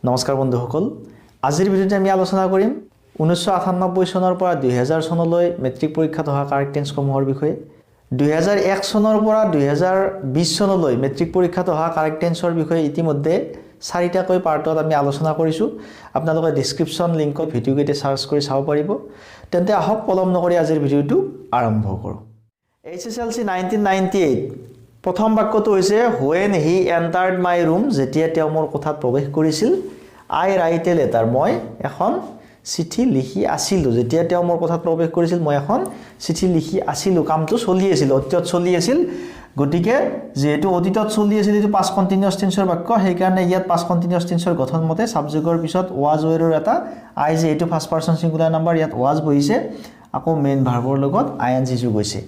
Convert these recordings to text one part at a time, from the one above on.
নমস্কাৰ বন্ধুসকল আজিৰ ভিডিঅ'ত আমি আলোচনা কৰিম 1998 চনৰ পৰা 2000 চনলৈ মেট্ৰিক পৰীক্ষাত হোৱা কাৰেক্ট টেন্স সমূহৰ বিষয়ে 2001 চনৰ পৰা 2020 চনলৈ মেট্ৰিক পৰীক্ষাত হোৱা কাৰেক্ট টেন্সৰ বিষয়ে ইতিমধ্যে 4টাকৈ পাৰ্টত আমি আলোচনা কৰিছো আপোনালোকে ডেসক্ৰিপচন লিংকত ভিডিঅ' কেইটা সাৰ্চ কৰি চাব পাৰিব তেন্তে আহক পলম নকৰি আজিৰ ভিডিঅ'টো আৰম্ভ কৰো Hslc 1998 প্ৰথম বাক্যটো হৈছে when he entered my room যেতিয়া তেওঁ মোৰ কোঠাত প্ৰৱেশ কৰিছিল I write a letter মই এখন চিঠি লিখি আছিলো যেতিয়া তেওঁ মোৰ কোঠাত প্ৰৱেশ কৰিছিল মই এখন চিঠি লিখি আছিলো কামটো চলি আছিল অতীতত চলি আছিল গটিকে যেহেতু অতীতত চলি আছিল এটো past continuous tenseৰ বাক্য সেই কাৰণে ইয়াত past continuous tenseৰ গঠন মতে সাবজেক্টৰ পিছত was were ৰ এটা I যে এটো ফাৰ্স্ট পাৰসন সিঙ্গুলাৰ নাম্বাৰ ইয়াত was বহিছে আকৌ মেইন ভাৰ্বৰ লগত ing যোগ হৈছে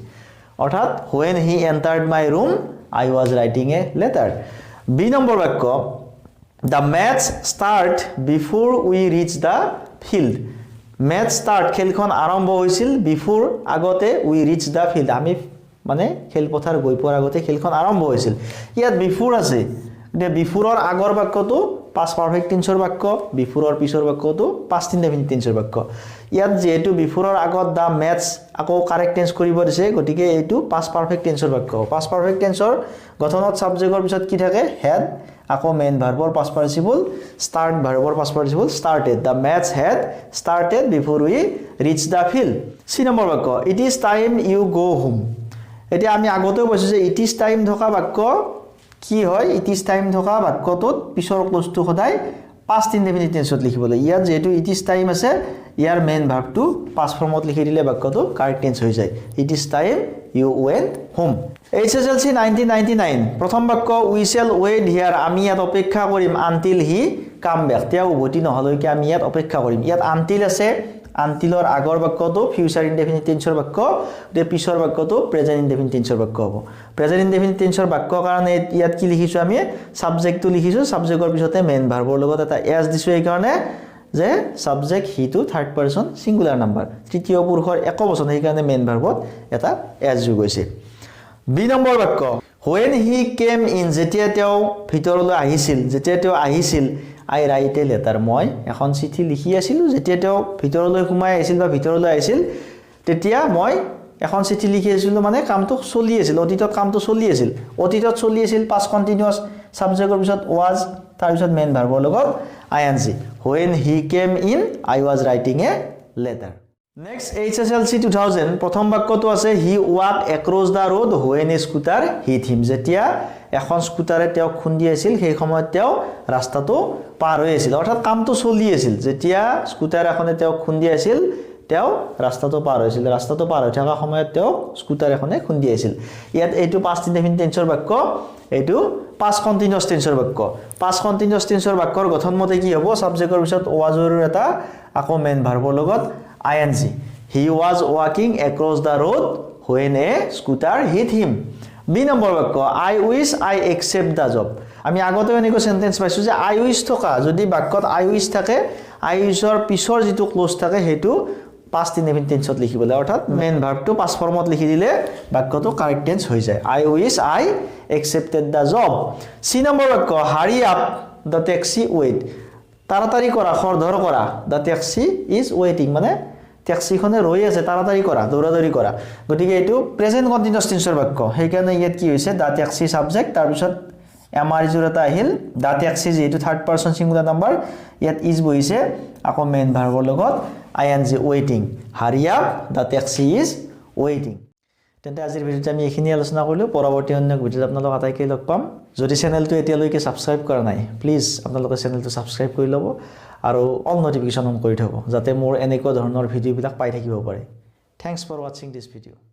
অৰ্থাৎ when he entered my room I was writing a letter B number বাক্য The match start before we reach the field match start খেলখন আৰম্ভ হৈছিল before আগতে we reach the field আমি মানে খেলপথাৰ গৈ পোৱাৰ আগতে খেলখন আৰম্ভ হৈছিল ইয়াত before আছে তে before ৰ আগৰ বাক্যটো past perfect tenseৰ বাক্য before ৰ পিছৰ বাক্যটো past indefinite tenseৰ বাক্য ইয়াত যেহেতু before ৰ আগত the match আকৌ কাৰেক্ট টেন্স কৰিব দিছে গটিকে এইটো past perfect tenseৰ বাক্য past perfect tenseৰ গঠনত সাবজেক্টৰ পিছত কি থাকে had আকৌ মেইন ভাৰ্বৰ past participle start ভাৰ্বৰ past participle started the match had started before we reach the field C number বাক্য it is time you go home এতিয়া আমি আগতেও কৈছো যে it is time থকা বাক্য কি হয় it is time থকা বাক্যটোত পিছৰ ক্লজটো সদায় past indefinite tenseত লিখিবলৈ ইয়াত যেহেতু it is time আছে ইয়াৰ মেইন ভাৰ্বটো past ফৰ্মত লিখি দিলে বাক্যটো কাৰেক্ট টেন্স হৈ যায় it is time you went home Hslc 1999 প্ৰথম বাক্য we shall wait here আমি ইয়াত অপেক্ষা কৰিম until he come back তেওঁ উভতি নহলৈকে আমি ইয়াত অপেক্ষা কৰিম ইয়াত until আছে untilৰ আগৰ বাক্যটো future indefinite tenseৰ বাক্য তে পিছৰ বাক্যটো present indefinite tenseৰ বাক্য হ'ব present indefinite tenseৰ বাক্য কাৰণে ইয়াত কি লিখিছো আমি সাবজেক্টটো লিখিছো সাবজেক্টৰ পিছতে মেইন ভাৰ্বৰ লগত এটা as দিছো এই কাৰণে যে subject he to third person singular number তৃতীয় পুৰুষৰ একবচন সেই কাৰণে মেইন ভাৰ্বত এটা as যোগ হৈছে বি নম্বৰ বাক্য when he came in যেতিয়া তেওঁ ভিতৰলৈ আহিছিল I write a letter মই এখন চিঠি লিখি আছিলো যেতিয়া তেওঁ ভিতৰলৈ সোমাই আহিছিল বা ভিতৰলৈ আহিছিল তেতিয়া মই এখন চিঠি লিখি আছিলো মানে কামটো চলি আছিল অতীতত কামটো চলি আছিল past continuous সাবজেক্টৰ পিছত was তাৰ পিছত মেইন ভাৰ্বৰ লগত ing when he came in I was writing a letter next Hslc 2000 প্ৰথম বাক্যটো আছে he walked across the road when a scooter hit him যেতিয়া এখন স্কুটাৰে তেওঁ খুন্দি আছিল সেই সময়ত তেওঁ ৰাস্তাটো পাৰ হৈ আছিল অৰ্থাৎ কামটো চলি আছিল যেতিয়া স্কুটাৰ এখনে তেওঁ খুন্দি আছিল তেওঁ ৰাস্তাটো পাৰ হৈছিল ৰাস্তাটো পাৰ হৈ থকা সময়ত তেওঁ স্কুটাৰ এখনে খুন্দি আছিল ইয়াত এইটো past indefinite tenseৰ বাক্য এইটো past continuous tenseৰ বাক্য past continuous tenseৰ বাক্যৰ গঠন মতে কি হ'ব সাবজেক্টৰ পিছত was ৰ এটা আকৌ মেইন ভাৰ্বৰ লগত ing he was walking across the road when a scooter hit him B number বাক্য I wish I accept the job আমি আগতে এনেকৈ সেন্টেন্স পাইছো যে I wish থকা যদি বাক্যত I wish থাকে I wish ৰ পিছৰ যেটো ক্লোজ থাকে হেতু past indefinite tenseত লিখিবলৈ অৰ্থাৎ মেইন ভাৰ্বটো past ফৰ্মত লিখি দিলে বাক্যটো কাৰেক্ট টেন্স হৈ যায় I wish I accepted the job C number বাক্য hurry up the taxi wait তাড়াতাড়ি কৰা খৰধৰ কৰা the taxi is waiting মানে ট্যাক্সিখনে ৰৈ আছে তাড়াতাড়ি কৰা দৌৰাদৌৰি কৰা গটিকে এটো প্ৰেজেন্ট কন্টিনিউয়াস টেন্সৰ বাক্য সেই কাৰণে ইয়াত কি হৈছে দা ট্যাক্সি সাবজেক্ট তাৰ পিছত এমআৰ জুৰতা আহিল দা ট্যাক্সি যেটো থাৰ্ড পাৰসন সিঙ্গুলাৰ নাম্বাৰ ইয়াত ইজ বহিছে আকৌ মেইন ভাৰ্বৰ লগত ing waiting hurry up the taxi is waiting তেন্তে আজিৰ ভিডিঅ'ত আমি এইখিনি আলোচনা কৰিলো পৰৱৰ্তী অন্য ভিডিঅ'ত আপোনালোক আটাইকে লগ পাম যদি চেনেলটো এতিয়ালৈকে সাবস্ক্ৰাইব কৰা নাই প্লিজ আপোনালোকে চেনেলটো সাবস্ক্ৰাইব কৰি ল'ব আৰু অল নোটিফিকেশন অন কৰি থব যাতে মোৰ এনেকুৱা ধৰণৰ ভিডিঅ'বিলাক পাই থাকিব পাৰে thanks for watching this video'